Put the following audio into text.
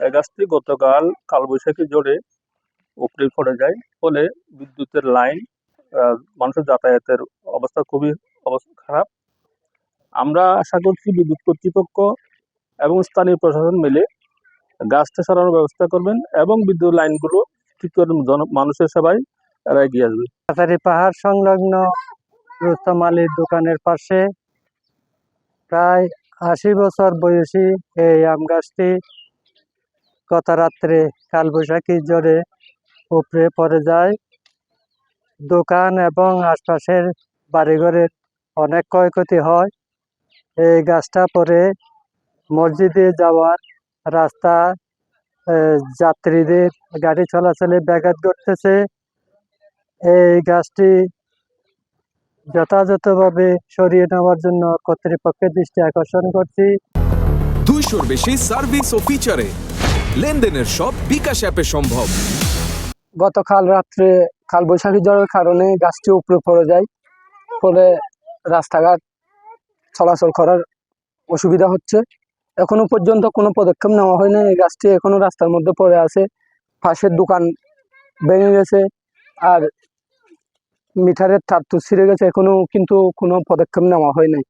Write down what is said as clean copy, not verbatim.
এই গাছটি গতকাল কালবৈশাখী ঝড়ে উপড়ে পড়ে যায়। ফলে বিদ্যুতের লাইন, মানুষের যাতায়াতের অবস্থা খুবই অবস্থা খারাপ। আমরা আশা করছি বিদ্যুৎ কর্তৃপক্ষ এবং স্থানীয় প্রশাসন মিলে গাছটা সরানোর ব্যবস্থা করবেন এবং বিদ্যুৎ লাইনগুলো ঠিক করে মানুষের সেবায় এরা এগিয়ে আসবে। কাছারি পাহাড় সংলগ্ন রুস্তম আলীর দোকানের পাশে প্রায় ৮০ বছর বয়সী এই আম গাছটি গত রাত্রে কালবৈশাখী ঝড়ে উপড়ে পড়ে যায়। দোকান এবং আশপাশের বাড়িঘরের অনেক ক্ষয়ক্ষতি হয়। এই গাছটা পরে মসজিদে যাওয়ার রাস্তা, যাত্রীদের গাড়ি চলাচলে ব্যাঘাত ঘটতেছে। এই গাছটি যথাযথভাবে সরিয়ে নেওয়ার জন্য কর্তৃপক্ষের দৃষ্টি আকর্ষণ করছি। 200-র বেশি সার্ভিস ও ফিচারে লেনদেনের সব বিকাশ অ্যাপে সম্ভব। গতকাল রাত্রে কালবৈশাখী ঝড়ের কারণে গাছটি উপড়ে পড়ে যায়, ফলে রাস্তাঘাট চলাচল করার অসুবিধা হচ্ছে। এখনো পর্যন্ত কোনো পদক্ষেপ নেওয়া হয়নি। এই গাছটি এখনো রাস্তার মধ্যে পড়ে আছে, পাশের দোকান ভেঙে গেছে, আর মিটারের তার তো ছিঁড়ে গেছে, এখনো কিন্তু কোনো পদক্ষেপ নেওয়া হয় নাই।